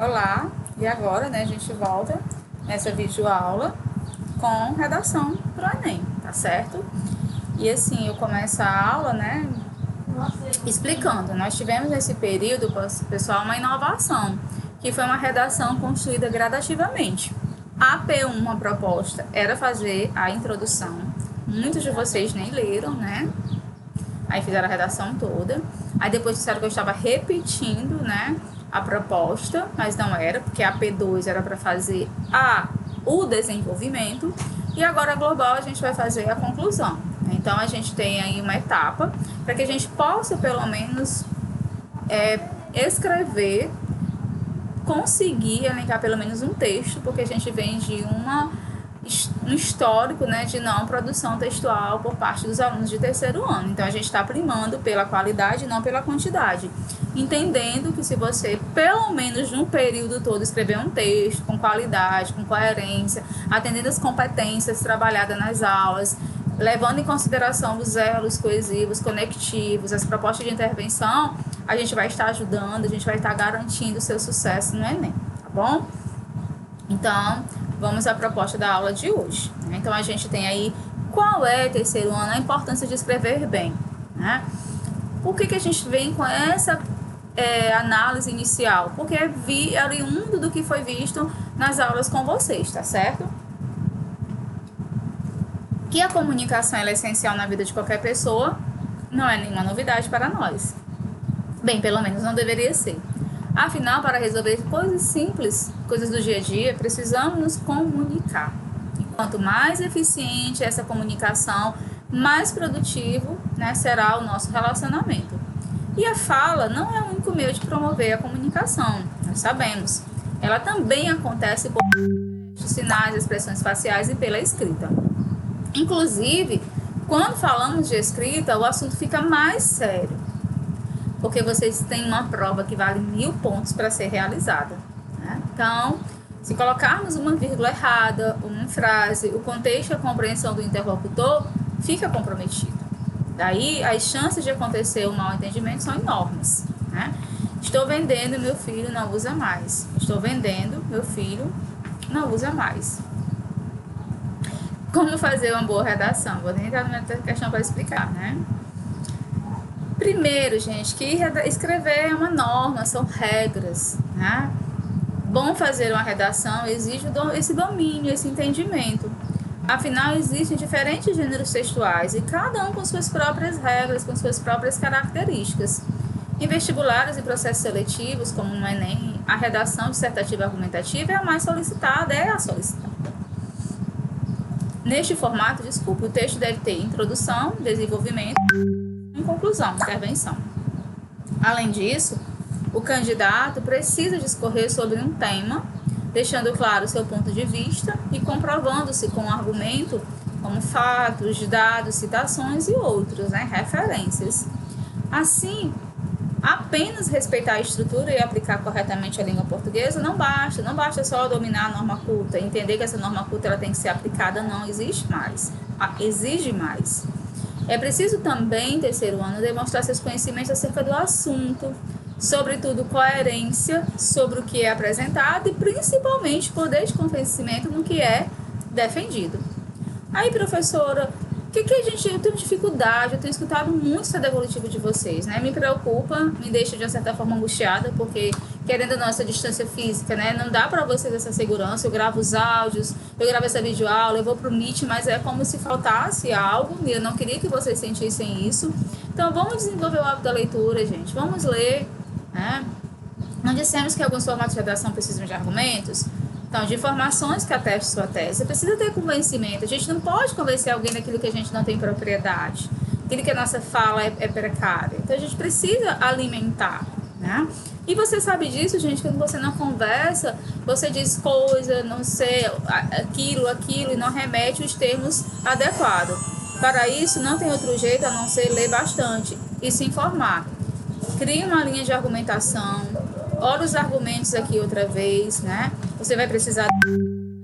Olá, e agora, né, a gente volta nessa videoaula com redação para o Enem, tá certo? E assim, eu começo a aula, né, explicando. Nós tivemos nesse período, pessoal, uma inovação, que foi uma redação construída gradativamente. A P1, a proposta, era fazer a introdução. Muitos de vocês nem leram, né? Aí fizeram a redação toda. Aí depois disseram que eu estava repetindo, né, a proposta, mas não era, porque a P2 era para fazer o desenvolvimento, e agora a global a gente vai fazer a conclusão. Então a gente tem aí uma etapa para que a gente possa pelo menos escrever, conseguir elencar pelo menos um texto, porque a gente vem de um histórico, né, de não produção textual por parte dos alunos de terceiro ano. Então, a gente está primando pela qualidade e não pela quantidade. Entendendo que se você, pelo menos num período todo, escrever um texto com qualidade, com coerência, atendendo as competências trabalhadas nas aulas, levando em consideração os elos coesivos, conectivos, as propostas de intervenção, a gente vai estar ajudando, a gente vai estar garantindo o seu sucesso no Enem, tá bom? Então, vamos à proposta da aula de hoje. Então, a gente tem aí qual é terceiro ano, a importância de escrever bem, né? Por que a gente vem com essa análise inicial? Porque é oriundo do que foi visto nas aulas com vocês, tá certo? Que a comunicação é essencial na vida de qualquer pessoa não é nenhuma novidade para nós. Bem, pelo menos não deveria ser. Afinal, para resolver coisas simples, coisas do dia a dia, precisamos nos comunicar. E quanto mais eficiente essa comunicação, mais produtivo, né, será o nosso relacionamento. E a fala não é o único meio de promover a comunicação, nós sabemos. Ela também acontece por sinais, expressões faciais e pela escrita. Inclusive, quando falamos de escrita, o assunto fica mais sério, porque vocês têm uma prova que vale 1000 pontos para ser realizada, né? Então, se colocarmos uma vírgula errada, uma frase, o contexto e a compreensão do interlocutor fica comprometido. Daí, as chances de acontecer um mal entendimento são enormes, né? Estou vendendo, meu filho não usa mais. Estou vendendo, meu filho não usa mais. Como fazer uma boa redação? Vou nem entrar numa questão para explicar, né? Primeiro, gente, que escrever é uma norma, são regras, né? Bom fazer uma redação exige esse domínio, esse entendimento. Afinal, existem diferentes gêneros textuais e cada um com suas próprias regras, com suas próprias características. Em vestibulares e processos seletivos, como no Enem, a redação dissertativa argumentativa é a mais solicitada, é a solicitada. Neste formato, o texto deve ter introdução, desenvolvimento e conclusão, intervenção. Além disso, o candidato precisa discorrer sobre um tema, deixando claro seu ponto de vista e comprovando-se com argumento, como fatos, dados, citações e outros, né, referências. Assim, apenas respeitar a estrutura e aplicar corretamente a língua portuguesa não basta só dominar a norma culta, entender que essa norma culta ela tem que ser aplicada, não existe mais, exige mais. É preciso também, terceiro ano, demonstrar seus conhecimentos acerca do assunto, sobretudo coerência sobre o que é apresentado e principalmente poder de convencimento no que é defendido. Aí, professora, eu tenho dificuldade, eu tenho escutado muito essa devolutiva de vocês, né? Me preocupa, me deixa de uma certa forma angustiada, porque querendo a nossa distância física, né? Não dá para vocês essa segurança, eu gravo os áudios, eu gravo essa videoaula, eu vou pro Meet, mas é como se faltasse algo, e eu não queria que vocês sentissem isso. Então, vamos desenvolver o hábito da leitura, gente, vamos ler, né? Não dissemos que alguns formatos de redação precisam de argumentos? Então, de informações que atestem sua tese. Você precisa ter convencimento. A gente não pode convencer alguém daquilo que a gente não tem propriedade, aquilo que a nossa fala é precária. Então, a gente precisa alimentar, né? E você sabe disso, gente, quando você não conversa, você diz coisa, não sei, aquilo, e não remete os termos adequados. Para isso, não tem outro jeito a não ser ler bastante e se informar. Crie uma linha de argumentação, olha os argumentos aqui outra vez, né? Você vai precisar,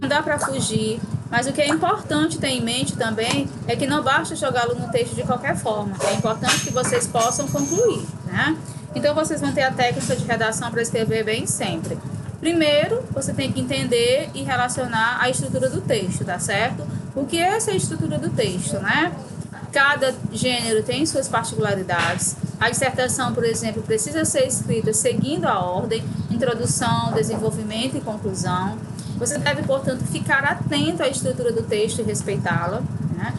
não dá para fugir, mas o que é importante ter em mente também é que não basta jogá-lo no texto de qualquer forma, é importante que vocês possam concluir, né? Então, vocês vão ter a técnica de redação para escrever bem sempre. Primeiro, você tem que entender e relacionar a estrutura do texto, tá certo? O que é essa estrutura do texto, né? Cada gênero tem suas particularidades. A dissertação, por exemplo, precisa ser escrita seguindo a ordem, introdução, desenvolvimento e conclusão. Você deve, portanto, ficar atento à estrutura do texto e respeitá-la, né?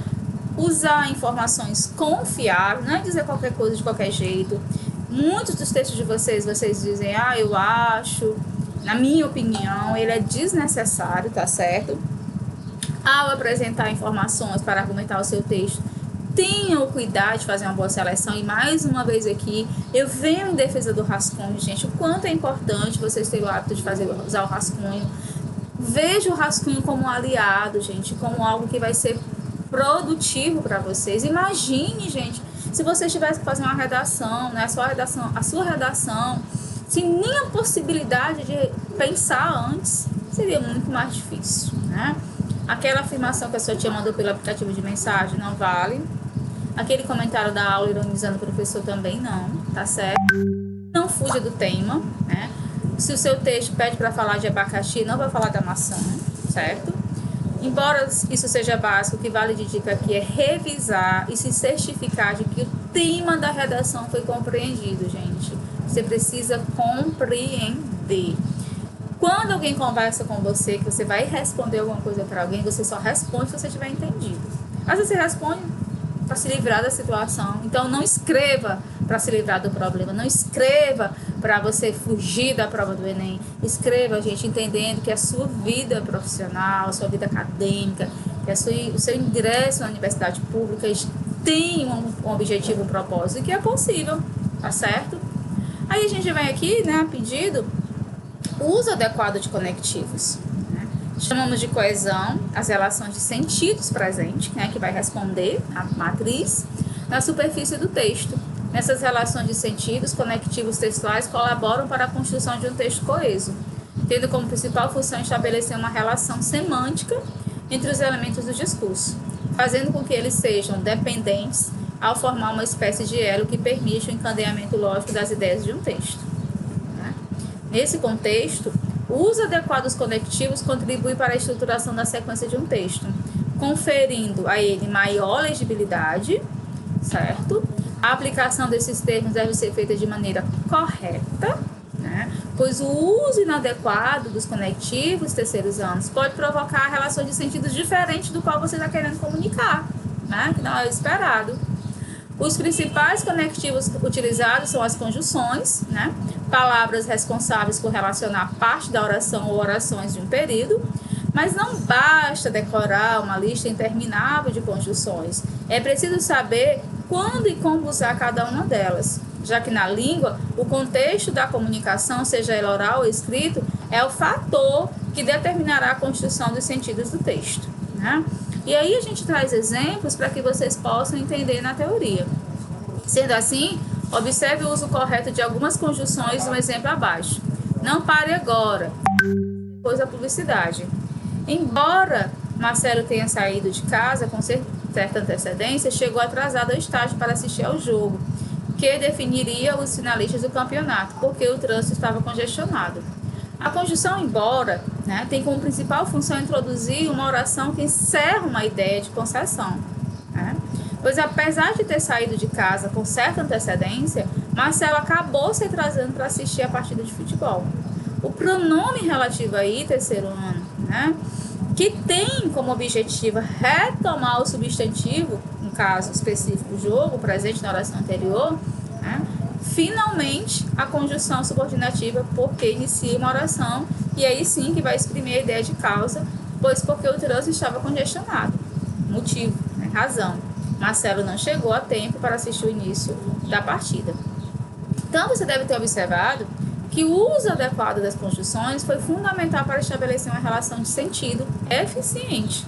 Usar informações confiáveis, não é dizer qualquer coisa de qualquer jeito. Muitos dos textos de vocês dizem, eu acho, na minha opinião, ele é desnecessário, tá certo? Ao apresentar informações para argumentar o seu texto, tenham o cuidado de fazer uma boa seleção. E mais uma vez aqui, eu venho em defesa do rascunho, gente. O quanto é importante vocês terem o hábito de usar o rascunho. Veja o rascunho como um aliado, gente, como algo que vai ser produtivo para vocês. Imagine, gente, se vocês tivessem que fazer uma redação, né, a sua redação, sem nem a possibilidade de pensar antes, seria muito mais difícil, né? Aquela afirmação que a sua tia mandou pelo aplicativo de mensagem não vale. Aquele comentário da aula ironizando o professor também não, tá certo? Não fuja do tema, né? Se o seu texto pede para falar de abacaxi, não vai falar da maçã, certo? Embora isso seja básico, o que vale de dica aqui é revisar e se certificar de que o tema da redação foi compreendido, gente. Você precisa compreender. Quando alguém conversa com você, que você vai responder alguma coisa para alguém, você só responde se você tiver entendido. Às vezes você responde para se livrar da situação. Então, não escreva para se livrar do problema. Não escreva para você fugir da prova do Enem. Escreva, gente, entendendo que a sua vida profissional, a sua vida acadêmica, que o seu ingresso na universidade pública tem um objetivo, um propósito, e que é possível, tá certo? Aí a gente vem aqui, né, a pedido, uso adequado de conectivos. Chamamos de coesão as relações de sentidos presentes, né, que vai responder a matriz na superfície do texto. Nessas relações de sentidos, conectivos textuais colaboram para a construção de um texto coeso, tendo como principal função estabelecer uma relação semântica entre os elementos do discurso, fazendo com que eles sejam dependentes ao formar uma espécie de elo que permite o encadeamento lógico das ideias de um texto. Nesse contexto, o uso adequado dos conectivos contribui para a estruturação da sequência de um texto, conferindo a ele maior legibilidade, certo? A aplicação desses termos deve ser feita de maneira correta, né? Pois o uso inadequado dos conectivos terceirizantes pode provocar relações de sentidos diferentes do qual você está querendo comunicar, né? Que não é o esperado. Os principais conectivos utilizados são as conjunções, né? Palavras responsáveis por relacionar parte da oração ou orações de um período, mas não basta decorar uma lista interminável de conjunções. É preciso saber quando e como usar cada uma delas, já que na língua, o contexto da comunicação, seja ela oral ou escrito, é o fator que determinará a construção dos sentidos do texto, né? E aí a gente traz exemplos para que vocês possam entender na teoria. Sendo assim, observe o uso correto de algumas conjunções no exemplo abaixo. Não pare agora, depois da publicidade. Embora Marcelo tenha saído de casa com certa antecedência, chegou atrasado ao estágio para assistir ao jogo, que definiria os finalistas do campeonato, porque o trânsito estava congestionado. A conjunção embora, né, tem como principal função introduzir uma oração que encerra uma ideia de concessão, né? Pois apesar de ter saído de casa com certa antecedência, Marcelo acabou se atrasando para assistir a partida de futebol. O pronome relativo aí, terceiro ano, né, que tem como objetivo retomar o substantivo, no caso específico jogo, presente na oração anterior, né, finalmente a conjunção subordinativa, porque inicia uma oração, e aí sim que vai exprimir a ideia de causa, pois porque o trânsito estava congestionado. Motivo, né, razão. Marcelo não chegou a tempo para assistir o início da partida. Então você deve ter observado que o uso adequado das conjunções foi fundamental para estabelecer uma relação de sentido eficiente.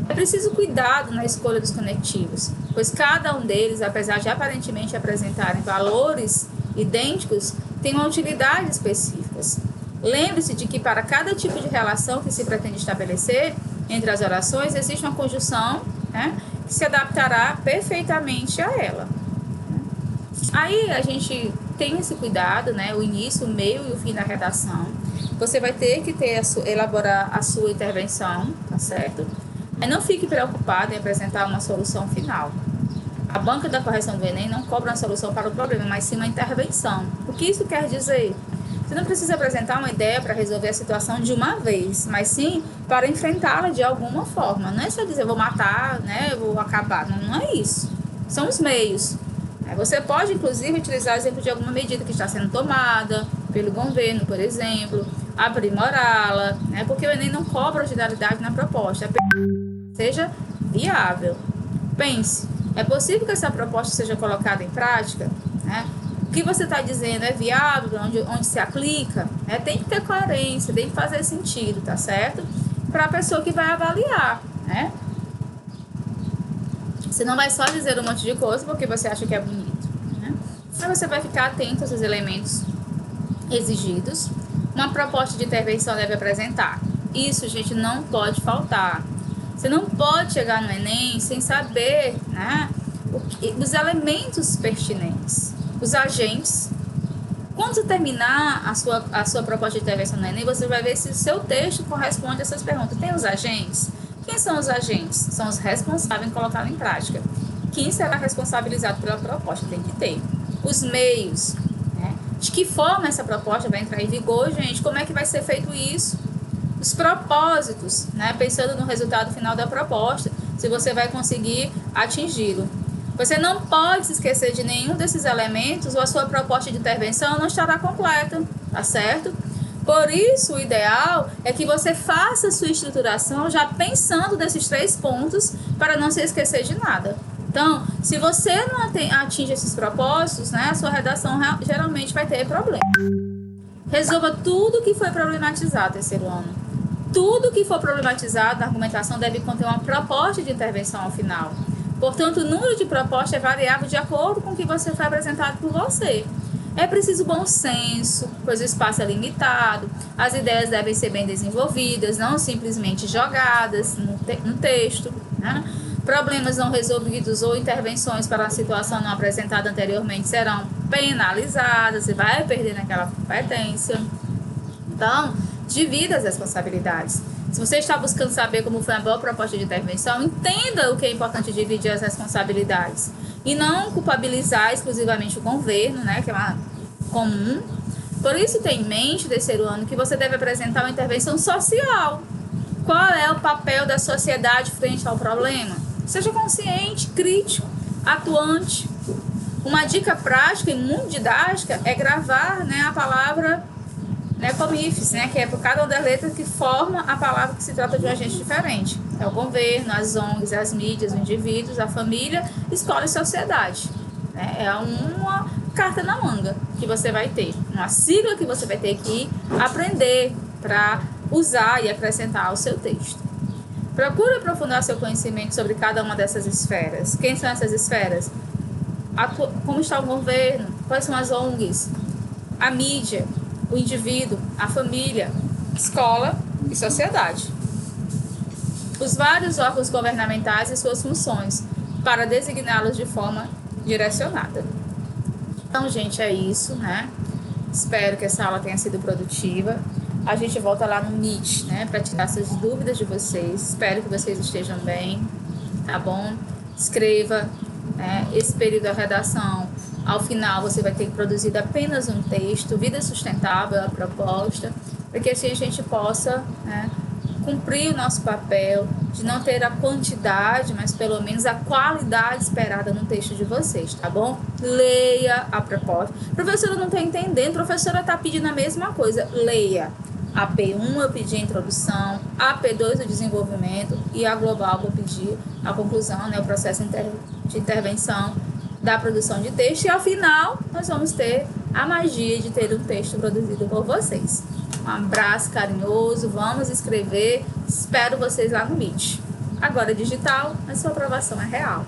É preciso cuidado na escolha dos conectivos, pois cada um deles, apesar de aparentemente apresentarem valores idênticos, tem uma utilidade específicas. Lembre-se de que para cada tipo de relação que se pretende estabelecer entre as orações, existe uma conjunção, né, que se adaptará perfeitamente a ela. Aí a gente tem esse cuidado, né, o início, o meio e o fim da redação. você vai ter que elaborar a sua intervenção, tá certo? Mas não fique preocupado em apresentar uma solução final. A banca da correção do Enem não cobra uma solução para o problema, mas sim uma intervenção. O que isso quer dizer? Você não precisa apresentar uma ideia para resolver a situação de uma vez, mas sim para enfrentá-la de alguma forma. Não é só dizer, vou matar, né, eu vou acabar. Não, não é isso. São os meios. Você pode, inclusive, utilizar o exemplo de alguma medida que está sendo tomada pelo governo, por exemplo, aprimorá-la, né, porque o Enem não cobra originalidade na proposta, seja viável. Pense, é possível que essa proposta seja colocada em prática? Né? O que você está dizendo é viável, onde se aplica? Né? Tem que ter coerência, tem que fazer sentido, tá certo? Para a pessoa que vai avaliar, né? Você não vai só dizer um monte de coisa porque você acha que é bonito, né? Mas você vai ficar atento aos elementos exigidos. Uma proposta de intervenção deve apresentar. Isso, gente, não pode faltar. Você não pode chegar no Enem sem saber, né, os elementos pertinentes, os agentes. Quando você terminar a sua proposta de intervenção no Enem, você vai ver se o seu texto corresponde a essas perguntas. Tem os agentes? Quem são os agentes? São os responsáveis em colocá-lo em prática. Quem será responsabilizado pela proposta? Tem que ter. Os meios, né? De que forma essa proposta vai entrar em vigor, gente? Como é que vai ser feito isso? Os propósitos, né? Pensando no resultado final da proposta, se você vai conseguir atingi-lo. Você não pode se esquecer de nenhum desses elementos ou a sua proposta de intervenção não estará completa, tá certo? Por isso, o ideal é que você faça a sua estruturação já pensando nesses 3 pontos para não se esquecer de nada. Então, se você não atinge esses propósitos, né, a sua redação geralmente vai ter problema. Resolva tudo que foi problematizado terceiro ano. Tudo que for problematizado na argumentação deve conter uma proposta de intervenção ao final. Portanto, o número de propostas é variável de acordo com o que você foi apresentado por você. É preciso bom senso, pois o espaço é limitado, as ideias devem ser bem desenvolvidas, não simplesmente jogadas no texto, né? Problemas não resolvidos ou intervenções para uma situação não apresentada anteriormente serão penalizadas, você vai perder naquela competência. Então, divida as responsabilidades. Se você está buscando saber como foi a boa proposta de intervenção, entenda o que é importante dividir as responsabilidades. E não culpabilizar exclusivamente o governo, né, que é uma comum. Por isso, tenha em mente, terceiro ano, que você deve apresentar uma intervenção social. Qual é o papel da sociedade frente ao problema? Seja consciente, crítico, atuante. Uma dica prática e muito didática é gravar, né, a palavra, né, comífice, né, que é por cada uma das letras que forma a palavra que se trata de um agente diferente. É o governo, as ONGs, as mídias, os indivíduos, a família, escola e sociedade. Né? É uma carta na manga que você vai ter, uma sigla que você vai ter que aprender para usar e acrescentar ao seu texto. Procure aprofundar seu conhecimento sobre cada uma dessas esferas. Quem são essas esferas? Como está o governo? Quais são as ONGs? A mídia, o indivíduo, a família, escola e sociedade. Os vários órgãos governamentais e suas funções, para designá-los de forma direcionada. Então, gente, é isso, né? Espero que essa aula tenha sido produtiva. A gente volta lá no Meet, né, para tirar essas dúvidas de vocês. Espero que vocês estejam bem, tá bom? Escreva, né, esse período da redação. Ao final, você vai ter produzido apenas um texto, vida sustentável, a proposta, para que assim a gente possa, né, cumprir o nosso papel de não ter a quantidade, mas pelo menos a qualidade esperada no texto de vocês, tá bom? Leia a proposta. Professora, não está entendendo, professora está pedindo a mesma coisa. Leia. A P1 eu pedi a introdução, a P2 o desenvolvimento e a global vou pedir a conclusão, né, o processo de intervenção da produção de texto. E ao final nós vamos ter a magia de ter um texto produzido por vocês. Um abraço carinhoso, vamos escrever, espero vocês lá no Meet. Agora é digital, mas sua aprovação é real.